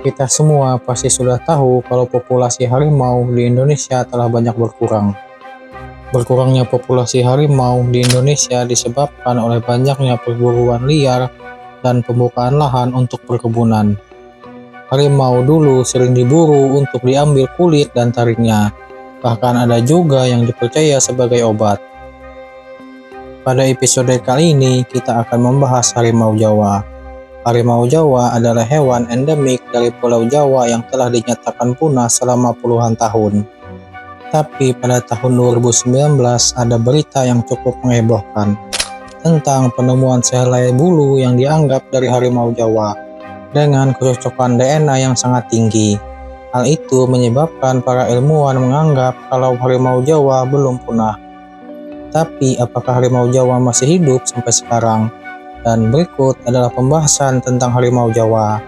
Kita semua pasti sudah tahu kalau populasi harimau di Indonesia telah banyak berkurang. Berkurangnya populasi harimau di Indonesia disebabkan oleh banyaknya perburuan liar dan pembukaan lahan untuk perkebunan. Harimau dulu sering diburu untuk diambil kulit dan taringnya, bahkan ada juga yang dipercaya sebagai obat. Pada episode kali ini, kita akan membahas harimau Jawa. Harimau Jawa adalah hewan endemik dari Pulau Jawa yang telah dinyatakan punah selama puluhan tahun. Tapi pada tahun 2019 ada berita yang cukup menghebohkan tentang penemuan sehelai bulu yang dianggap dari harimau Jawa dengan kecocokan DNA yang sangat tinggi. Hal itu menyebabkan para ilmuwan menganggap kalau harimau Jawa belum punah. Tapi apakah harimau Jawa masih hidup sampai sekarang? Dan berikut adalah pembahasan tentang harimau Jawa.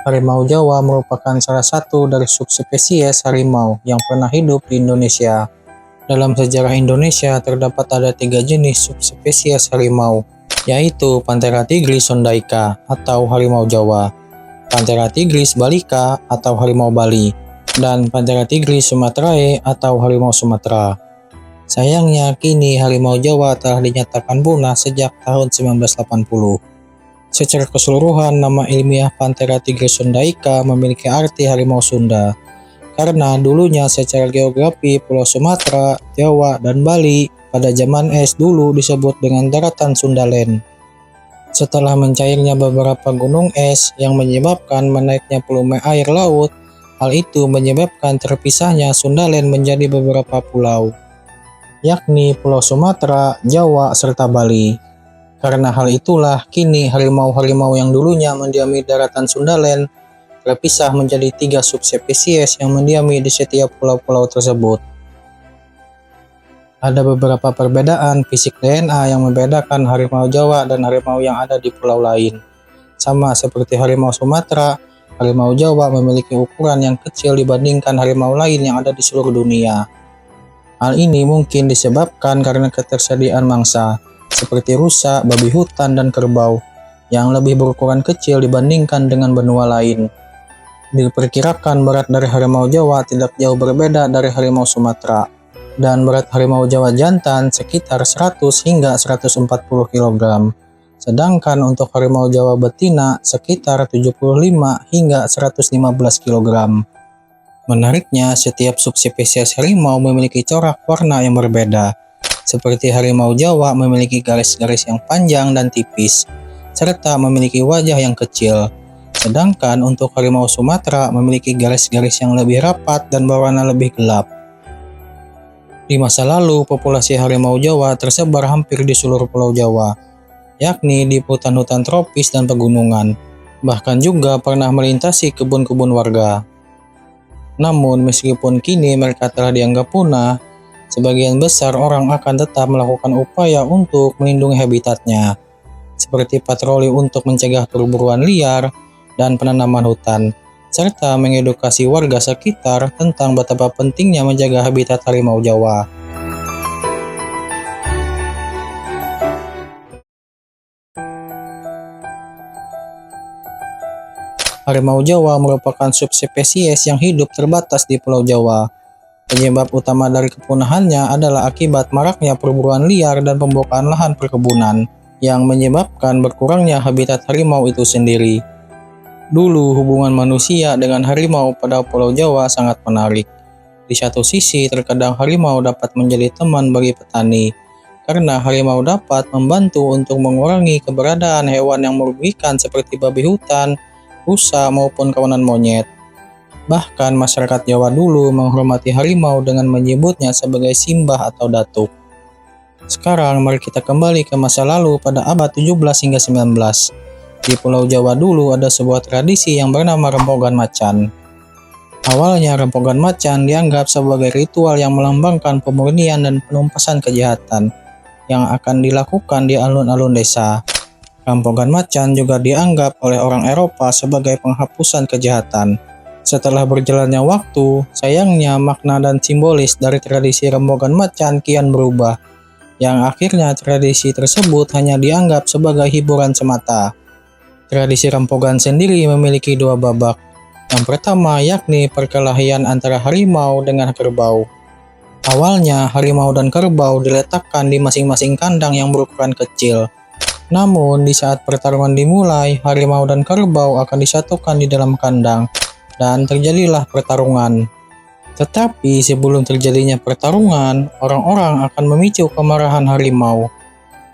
Harimau Jawa merupakan salah satu dari subspesies harimau yang pernah hidup di Indonesia. Dalam sejarah Indonesia terdapat ada 3 jenis subspesies harimau, yaitu Panthera tigris sondaica atau harimau Jawa, Panthera tigris balicca atau harimau Bali, dan Panthera tigris sumatrae atau harimau Sumatera. Sayangnya kini harimau Jawa telah dinyatakan punah sejak tahun 1980. Secara keseluruhan, nama ilmiah Panthera tigris sondaica memiliki arti harimau Sunda, karena dulunya secara geografi Pulau Sumatera, Jawa, dan Bali pada zaman es dulu disebut dengan daratan Sundaland. Setelah mencairnya beberapa gunung es yang menyebabkan menaiknya volume air laut, hal itu menyebabkan terpisahnya Sundaland menjadi beberapa pulau, yakni Pulau Sumatera, Jawa, serta Bali. Karena hal itulah, kini harimau-harimau yang dulunya mendiami daratan Sundaland terpisah menjadi 3 subspesies yang mendiami di setiap pulau-pulau tersebut. Ada beberapa perbedaan fisik DNA yang membedakan harimau Jawa dan harimau yang ada di pulau lain. Sama seperti harimau Sumatera, harimau Jawa memiliki ukuran yang kecil dibandingkan harimau lain yang ada di seluruh dunia. Hal ini mungkin disebabkan karena ketersediaan mangsa, seperti rusa, babi hutan, dan kerbau, yang lebih berukuran kecil dibandingkan dengan benua lain. Diperkirakan berat dari harimau Jawa tidak jauh berbeda dari harimau Sumatera, dan berat harimau Jawa jantan sekitar 100 hingga 140 kg, sedangkan untuk harimau Jawa betina sekitar 75 hingga 115 kg. Menariknya, setiap subspesies harimau memiliki corak warna yang berbeda, seperti harimau Jawa memiliki garis-garis yang panjang dan tipis, serta memiliki wajah yang kecil. Sedangkan untuk harimau Sumatera memiliki garis-garis yang lebih rapat dan berwarna lebih gelap. Di masa lalu, populasi harimau Jawa tersebar hampir di seluruh Pulau Jawa, yakni di hutan-hutan tropis dan pegunungan, bahkan juga pernah melintasi kebun-kebun warga. Namun, meskipun kini mereka telah dianggap punah, sebagian besar orang akan tetap melakukan upaya untuk melindungi habitatnya, seperti patroli untuk mencegah perburuan liar dan penanaman hutan, serta mengedukasi warga sekitar tentang betapa pentingnya menjaga habitat harimau Jawa. Harimau Jawa merupakan subspesies yang hidup terbatas di Pulau Jawa. Penyebab utama dari kepunahannya adalah akibat maraknya perburuan liar dan pembukaan lahan perkebunan, yang menyebabkan berkurangnya habitat harimau itu sendiri. Dulu hubungan manusia dengan harimau pada Pulau Jawa sangat menarik. Di satu sisi terkadang harimau dapat menjadi teman bagi petani, karena harimau dapat membantu untuk mengurangi keberadaan hewan yang merugikan seperti babi hutan, rusa maupun kawanan monyet. Bahkan masyarakat Jawa dulu menghormati harimau dengan menyebutnya sebagai simbah atau datuk. Sekarang mari kita kembali ke masa lalu pada abad 17 hingga 19. Di Pulau Jawa dulu ada sebuah tradisi yang bernama rempogan macan. Awalnya rempogan macan dianggap sebagai ritual yang melambangkan pemurnian dan penumpasan kejahatan yang akan dilakukan di alun-alun desa. Rempogan macan juga dianggap oleh orang Eropa sebagai penghapusan kejahatan. Setelah berjalannya waktu, sayangnya makna dan simbolis dari tradisi rempogan macan kian berubah yang akhirnya tradisi tersebut hanya dianggap sebagai hiburan semata. Tradisi Rempogan sendiri memiliki dua babak. Yang pertama yakni perkelahian antara harimau dengan kerbau. Awalnya harimau dan kerbau diletakkan di masing-masing kandang yang berukuran kecil. Namun di saat pertarungan dimulai, harimau dan kerbau akan disatukan di dalam kandang dan terjadilah pertarungan. Tetapi sebelum terjadinya pertarungan, orang-orang akan memicu kemarahan harimau.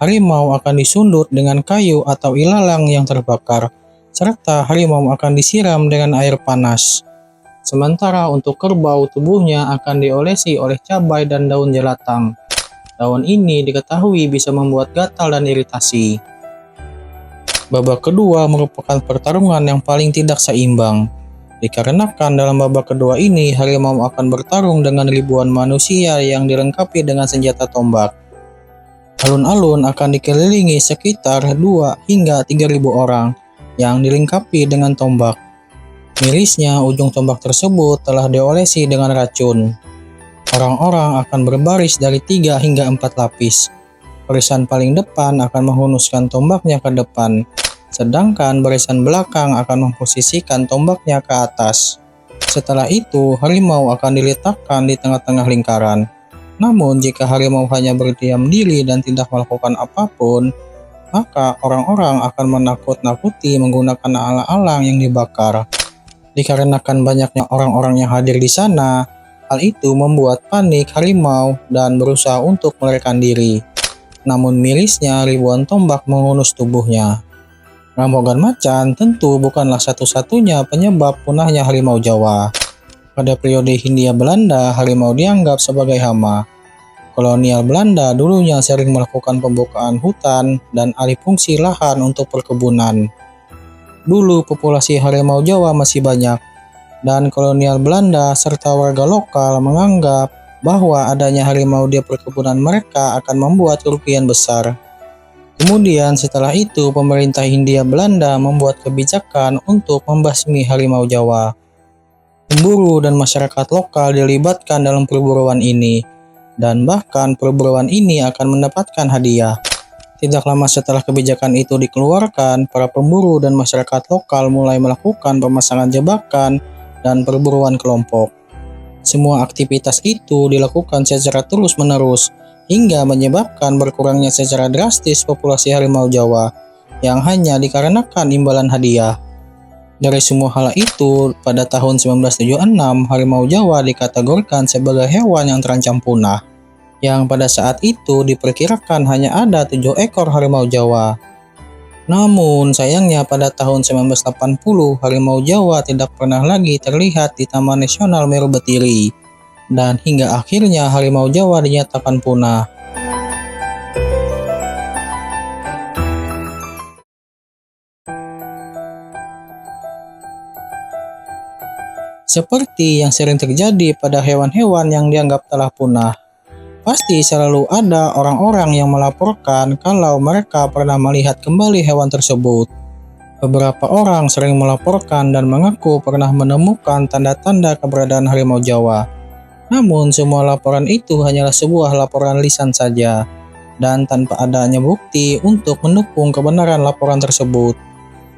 Harimau akan disundut dengan kayu atau ilalang yang terbakar, serta harimau akan disiram dengan air panas. Sementara untuk kerbau, tubuhnya akan diolesi oleh cabai dan daun jelatang. Daun ini diketahui bisa membuat gatal dan iritasi. Babak kedua merupakan pertarungan yang paling tidak seimbang. Dikarenakan dalam babak kedua ini, harimau akan bertarung dengan ribuan manusia yang dilengkapi dengan senjata tombak. Alun-alun akan dikelilingi sekitar 2 hingga 3.000 orang yang dilengkapi dengan tombak. Mirisnya, ujung tombak tersebut telah diolesi dengan racun. Orang-orang akan berbaris dari 3 hingga 4 lapis. Barisan paling depan akan menghunuskan tombaknya ke depan, sedangkan barisan belakang akan memposisikan tombaknya ke atas. Setelah itu, harimau akan diletakkan di tengah-tengah lingkaran. Namun jika harimau hanya berdiam diri dan tidak melakukan apapun, maka orang-orang akan menakut-nakuti menggunakan alang-alang yang dibakar. Dikarenakan banyaknya orang-orang yang hadir di sana, hal itu membuat panik harimau dan berusaha untuk melarikan diri. Namun mirisnya, ribuan tombak menghunus tubuhnya. Rempogan macan tentu bukanlah satu-satunya penyebab punahnya harimau Jawa. Pada periode Hindia Belanda, harimau dianggap sebagai hama. Kolonial Belanda dulunya sering melakukan pembukaan hutan dan alih fungsi lahan untuk perkebunan. Dulu populasi harimau Jawa masih banyak, dan kolonial Belanda serta warga lokal menganggap bahwa adanya harimau di perkebunan mereka akan membuat kerugian besar. Kemudian setelah itu, pemerintah Hindia Belanda membuat kebijakan untuk membasmi harimau Jawa. Pemburu dan masyarakat lokal dilibatkan dalam perburuan ini, dan bahkan perburuan ini akan mendapatkan hadiah. Tidak lama setelah kebijakan itu dikeluarkan, para pemburu dan masyarakat lokal mulai melakukan pemasangan jebakan dan perburuan kelompok. Semua aktivitas itu dilakukan secara terus-menerus, hingga menyebabkan berkurangnya secara drastis populasi harimau Jawa, yang hanya dikarenakan imbalan hadiah. Dari semua hal itu, pada tahun 1976, harimau Jawa dikategorikan sebagai hewan yang terancam punah, yang pada saat itu diperkirakan hanya ada 7 ekor harimau Jawa. Namun, sayangnya pada tahun 1980, harimau Jawa tidak pernah lagi terlihat di Taman Nasional Meru Betiri, dan hingga akhirnya harimau Jawa dinyatakan punah. Seperti yang sering terjadi pada hewan-hewan yang dianggap telah punah, pasti selalu ada orang-orang yang melaporkan kalau mereka pernah melihat kembali hewan tersebut. Beberapa orang sering melaporkan dan mengaku pernah menemukan tanda-tanda keberadaan harimau Jawa. Namun semua laporan itu hanyalah sebuah laporan lisan saja, dan tanpa adanya bukti untuk mendukung kebenaran laporan tersebut.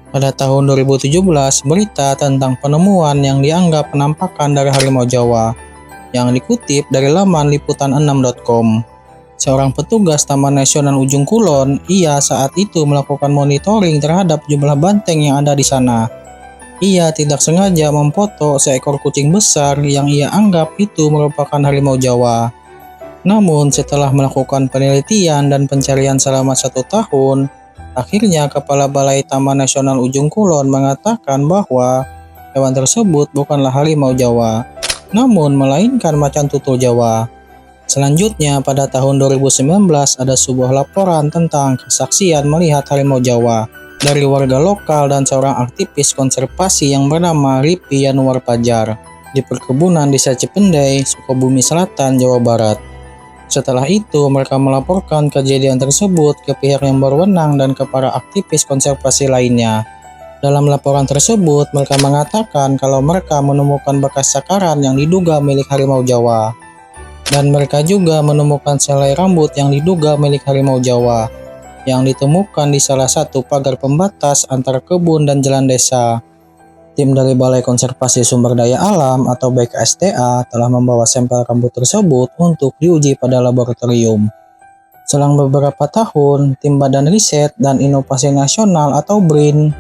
Pada tahun 2017, berita tentang penemuan yang dianggap penampakan dari harimau Jawa yang dikutip dari laman liputan6.com. Seorang petugas Taman Nasional Ujung Kulon, ia saat itu melakukan monitoring terhadap jumlah banteng yang ada di sana. Ia tidak sengaja memfoto seekor kucing besar yang ia anggap itu merupakan harimau Jawa. Namun setelah melakukan penelitian dan pencarian selama 1 tahun, akhirnya Kepala Balai Taman Nasional Ujung Kulon mengatakan bahwa hewan tersebut bukanlah harimau Jawa, namun melainkan macan tutul Jawa. Selanjutnya, pada tahun 2019 ada sebuah laporan tentang kesaksian melihat harimau Jawa dari warga lokal dan seorang aktivis konservasi yang bernama Ripi Yanuar Pajar di perkebunan Desa Cipendei, Sukabumi Selatan, Jawa Barat. Setelah itu, mereka melaporkan kejadian tersebut ke pihak yang berwenang dan ke para aktivis konservasi lainnya. Dalam laporan tersebut, mereka mengatakan kalau mereka menemukan bekas sakaran yang diduga milik harimau Jawa. Dan mereka juga menemukan selai rambut yang diduga milik harimau Jawa, yang ditemukan di salah satu pagar pembatas antara kebun dan jalan desa. Tim dari Balai Konservasi Sumber Daya Alam atau BKSDA telah membawa sampel rambut tersebut untuk diuji pada laboratorium. Selang beberapa tahun, tim Badan Riset dan Inovasi Nasional atau BRIN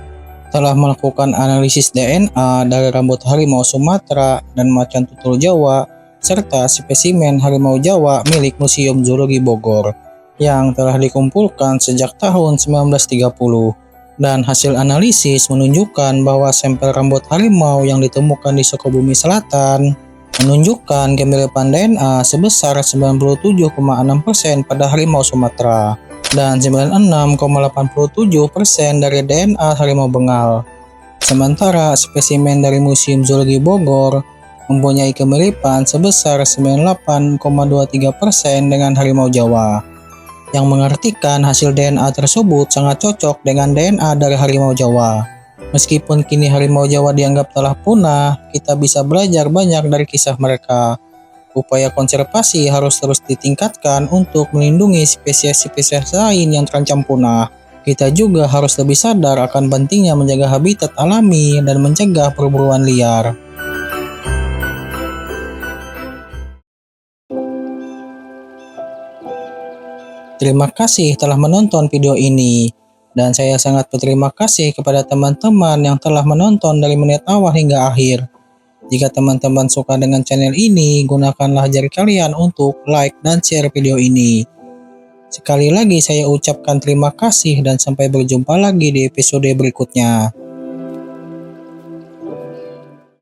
telah melakukan analisis DNA dari rambut harimau Sumatera dan macan tutul Jawa serta spesimen harimau Jawa milik Museum Zoologi Bogor yang telah dikumpulkan sejak tahun 1930. Dan hasil analisis menunjukkan bahwa sampel rambut harimau yang ditemukan di Sukabumi Selatan menunjukkan kemiripan DNA sebesar 97,6% pada harimau Sumatera dan 96,87% dari DNA harimau Bengal. Sementara spesimen dari Museum Zoologi Bogor mempunyai kemiripan sebesar 98,23% dengan harimau Jawa, yang mengartikan hasil DNA tersebut sangat cocok dengan DNA dari harimau Jawa. Meskipun kini harimau Jawa dianggap telah punah, kita bisa belajar banyak dari kisah mereka. Upaya konservasi harus terus ditingkatkan untuk melindungi spesies-spesies lain yang terancam punah. Kita juga harus lebih sadar akan pentingnya menjaga habitat alami dan mencegah perburuan liar. Terima kasih telah menonton video ini, dan saya sangat berterima kasih kepada teman-teman yang telah menonton dari menit awal hingga akhir. Jika teman-teman suka dengan channel ini, gunakanlah jari kalian untuk like dan share video ini. Sekali lagi saya ucapkan terima kasih dan sampai berjumpa lagi di episode berikutnya.